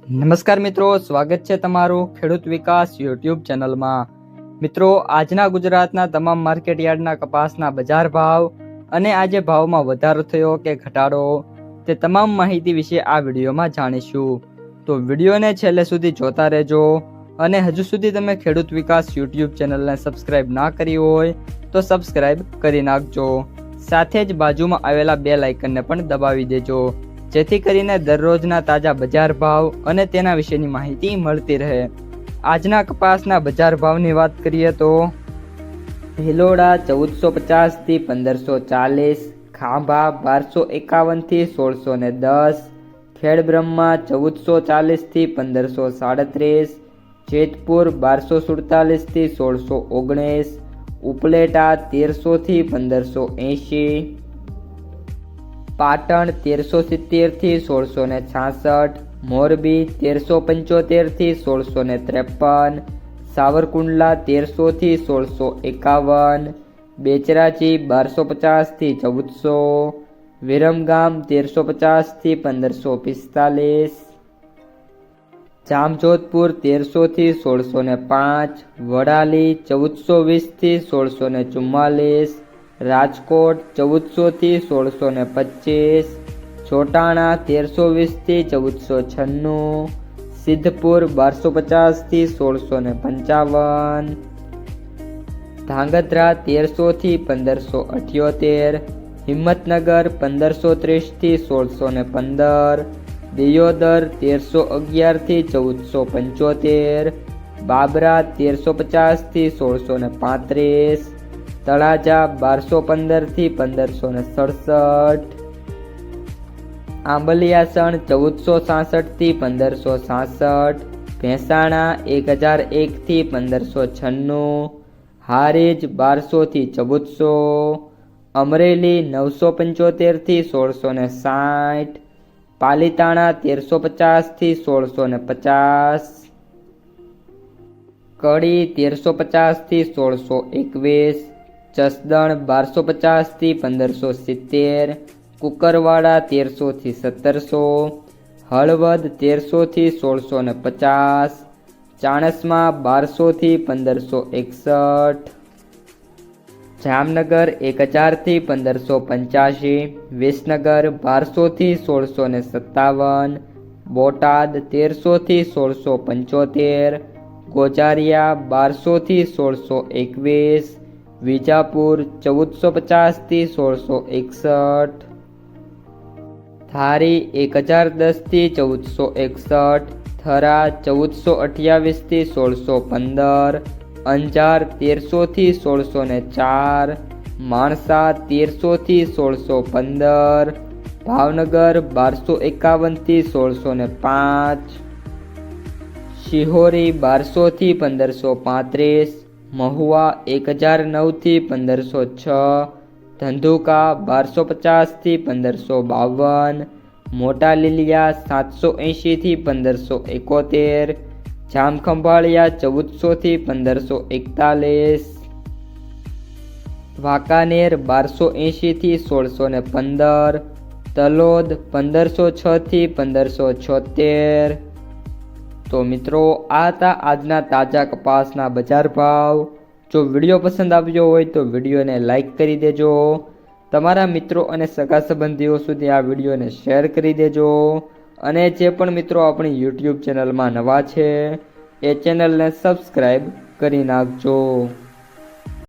નમસ્કાર મિત્રો, સ્વાગત છે તમારું ખેડૂત વિકાસ યુટ્યુબ ચેનલમાં। મિત્રો, આજના ગુજરાતના તમામ માર્કેટ યાર્ડના કપાસના બજાર ભાવ અને આજે ભાવમાં વધારો થયો કે ઘટાડો તે તમામ માહિતી વિશે આ વિડીયોમાં જાણીશું। તો વિડીયોને છેલ્લે સુધી જોતા રહેજો અને હજુ સુધી તમે ખેડૂત વિકાસ યુટ્યુબ ચેનલને સબસ્ક્રાઇબ ના કરી હોય તો સબસ્ક્રાઇબ કરી નાખજો। સાથે જ બાજુમાં આવેલા બેલ આઇકનને પણ દબાવી દેજો, જેથી કરીને દરરોજના તાજા બજાર ભાવ અને તેના વિશેની માહિતી મળતી રહે। આજના કપાસના બજાર ભાવની વાત કરીએ તો ભિલોડા 1450 થી 1540, ખાંભા 1251 થી 1610, ખેડબ્રહ્મા 1440 થી 1537, જેતપુર 1247 થી 1619, ઉપલેટા 1300 થી 1580, પાટણ 1370 થી 1666, મોરબી 1375 થી 1653, સાવરકુંડલા 1300 થી 1651, બેચરાજી 1250 થી 1400, વિરમગામ 1350 થી 1545, જામજોધપુર 1300 થી 1605, વડાલી 1420 થી 1644, રાજકોટ 1400 થી 1625, ચોટાણા 1320 થી 1496, સિદ્ધપુર 1250 થી 1655, ધાંગધ્રા 1300 થી 1578, હિંમતનગર 1530 થી 1615, દિયોદર 1311 થી 1475, બાબરા 1350 થી 1635, તળાજા 1215 થી 1567, આંબલિયાસણ 1466 થી 1566, ભેંસાણા 1001 થી 1596, હારીજ 1200 થી 1400, અમરેલી 975 થી 1660, પાલીતાણા 1350 થી 1650, કડી 1350 થી 1621, જસદણ 1250 થી 1570, કુકરવાડા 1300 થી 1700, હળવદ 1300 થી 1650, ચાણસ્મા 1200 થી 1561, જામનગર 1000 થી 1585, વિસનગર 1200 થી 1657, બોટાદ 1300 થી 1675, ગોજારિયા 1200 થી 1621, વિજાપુર 1450 થી 1661, ધારી 1010 થી 1461, થરા 1428 થી 1615, અંજાર 1300 થી 1604, માણસા 1300 થી 1615, ભાવનગર 1251 થી 1605, શિહોરી 1200 થી 1535, મહુવા 1009 થી 1506, ધંધુકા 1250 થી 1552, મોટા લીલિયા 780 થી 1571, જામખંભાળિયા 1400 થી 1541, વાંકાનેર 1280 થી 1615, તલોદ 1506 થી 1576। તો મિત્રો, આ હતા આજના તાજા કપાસના બજાર ભાવ। જો વિડીયો પસંદ આવ્યો હોય તો વિડીયોને લાઈક કરી દેજો, તમારા મિત્રો અને સગા સંબંધીઓ સુધી આ વિડીયોને શેર કરી દેજો, અને જે પણ મિત્રો આપણી યુટ્યુબ ચેનલમાં નવા છે એ ચેનલને સબસ્ક્રાઈબ કરી નાખજો।